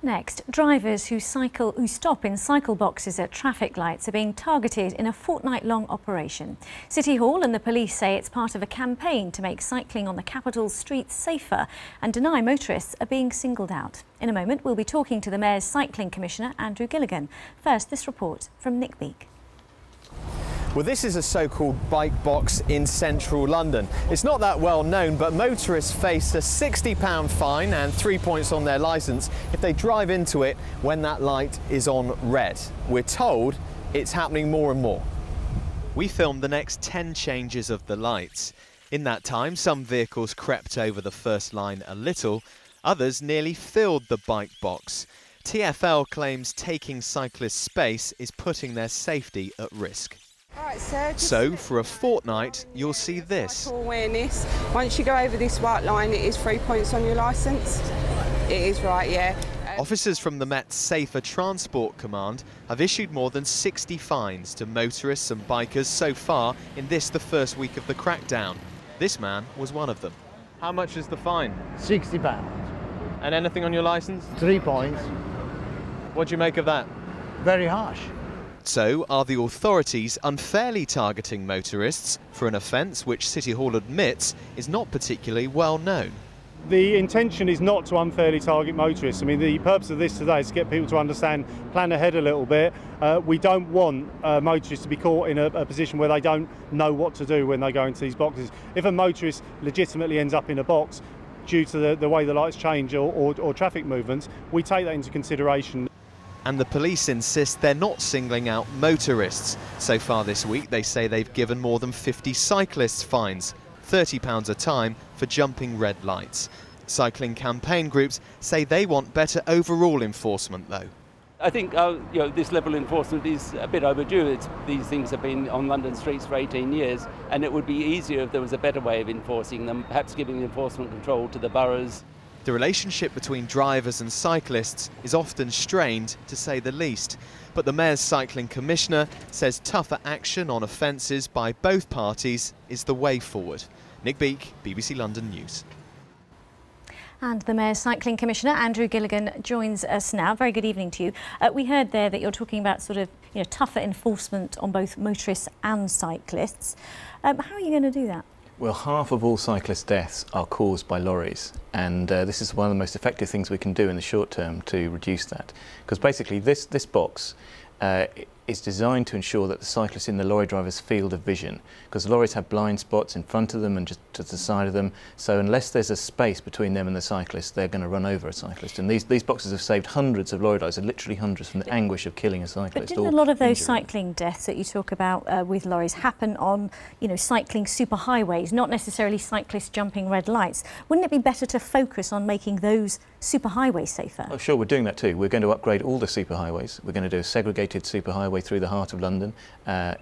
Next, drivers who stop in cycle boxes at traffic lights are being targeted in a fortnight-long operation. City Hall and the police say it's part of a campaign to make cycling on the capital's streets safer and deny motorists are being singled out. In a moment, we'll be talking to the Mayor's Cycling Commissioner, Andrew Gilligan. First, this report from Nick Beak. Well, this is a so-called bike box in central London. It's not that well known, but motorists face a £60 fine and 3 points on their licence if they drive into it when that light is on red. We're told it's happening more and more. We filmed the next 10 changes of the lights. In that time, some vehicles crept over the first line a little, others nearly filled the bike box. TfL claims taking cyclists' space is putting their safety at risk. Right, sir, so, for a fortnight, you'll see this. Awareness. Once you go over this white line, it is 3 points on your licence. It is right, yeah. Officers from the Met's Safer Transport Command have issued more than 60 fines to motorists and bikers so far in the first week of the crackdown. This man was one of them. How much is the fine? £60. And anything on your licence? 3 points. What do you make of that? Very harsh. So, are the authorities unfairly targeting motorists for an offence which City Hall admits is not particularly well known? The intention is not to unfairly target motorists. I mean, the purpose of this today is to get people to understand, plan ahead a little bit. We don't want motorists to be caught in a position where they don't know what to do when they go into these boxes. If a motorist legitimately ends up in a box due to the way the lights change or traffic movements, we take that into consideration. And the police insist they're not singling out motorists. So far this week, they say they've given more than 50 cyclists fines, £30 a time for jumping red lights. Cycling campaign groups say they want better overall enforcement, though. I think this level of enforcement is a bit overdue. These things have been on London streets for 18 years, and it would be easier if there was a better way of enforcing them, perhaps giving the enforcement control to the boroughs. The relationship between drivers and cyclists is often strained, to say the least. But the Mayor's Cycling Commissioner says tougher action on offences by both parties is the way forward. Nick Beak, BBC London News. And the Mayor's Cycling Commissioner, Andrew Gilligan, joins us now. Very good evening to you. We heard there that you're talking about tougher enforcement on both motorists and cyclists. How are you going to do that? Well, half of all cyclist deaths are caused by lorries, and this is one of the most effective things we can do in the short term to reduce that. Because basically this box is designed to ensure that the cyclists in the lorry driver's field of vision, because lorries have blind spots in front of them and just to the side of them, so unless there's a space between them and the cyclist, they're going to run over a cyclist. And these boxes have saved hundreds of lorry drivers, and literally hundreds, from the anguish of killing a cyclist. But didn't a lot of those cycling deaths that you talk about with lorries happen on, cycling superhighways, not necessarily cyclists jumping red lights? Wouldn't it be better to focus on making those superhighways safer? Oh, sure, we're doing that too. We're going to upgrade all the superhighways. We're going to do a segregated superhighway through the heart of London,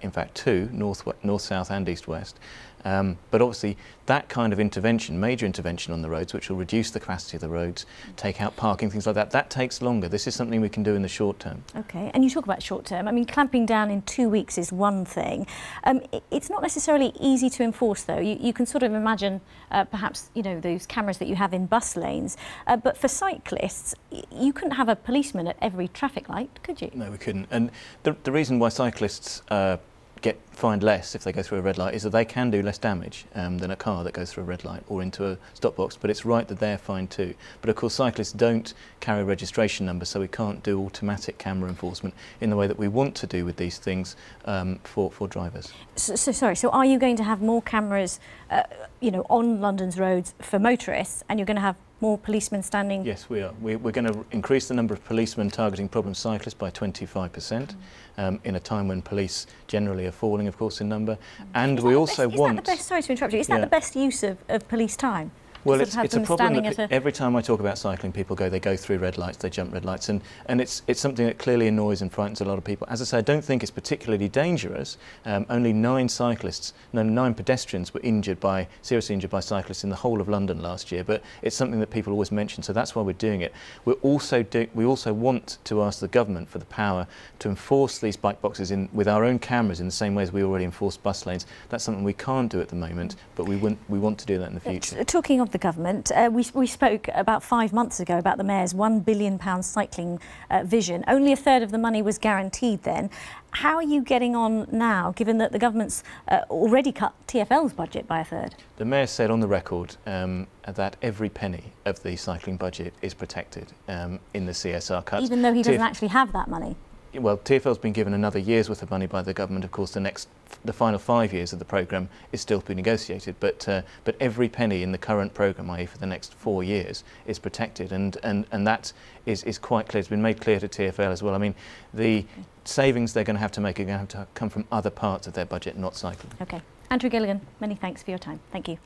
in fact 2, north, south and east, west. But obviously that kind of intervention, major intervention on the roads, which will reduce the capacity of the roads, take out parking, things like that, that takes longer. This is something we can do in the short term. OK, and you talk about short term. I mean, clamping down in 2 weeks is one thing. It's not necessarily easy to enforce, though. You can sort of imagine perhaps, those cameras that you have in bus lanes. But for cyclists, you couldn't have a policeman at every traffic light, could you? No, we couldn't. And the reason why cyclists get fined less if they go through a red light is that they can do less damage than a car that goes through a red light or into a stop box, but it's right that they're fined too. But of course cyclists don't carry a registration number, so we can't do automatic camera enforcement in the way that we want to do with these things for drivers. So are you going to have more cameras on London's roads for motorists, and you're going to have more policemen standing? Yes, we are. We're going to increase the number of policemen targeting problem cyclists by 25%, in a time when police generally are falling, of course, in number. And we also want... Sorry to interrupt you. Is that the best use of police time? Well, it's a problem that every time I talk about cycling, people they go through red lights, they jump red lights, and it's something that clearly annoys and frightens a lot of people. As I say, I don't think it's particularly dangerous. Only 9 pedestrians were seriously injured by cyclists in the whole of London last year, but it's something that people always mention, so that's why we're doing it. We also want to ask the government for the power to enforce these bike boxes with our own cameras in the same way as we already enforce bus lanes. That's something we can't do at the moment, but we want to do that in the future. Talking of of the government. We spoke about 5 months ago about the Mayor's £1 billion cycling vision. Only a third of the money was guaranteed then. How are you getting on now, given that the government's already cut TfL's budget by a third? The Mayor said on the record that every penny of the cycling budget is protected in the CSR cuts. Even though he doesn't actually have that money? Well, TfL's been given another year's worth of money by the government. Of course, the final 5 years of the programme is still to be negotiated, but every penny in the current programme, i.e. for the next 4 years, is protected, and that is quite clear. It's been made clear to TfL as well. I mean, the savings they're going to have to make are going to have to come from other parts of their budget, not cycling. OK. Andrew Gilligan, many thanks for your time. Thank you.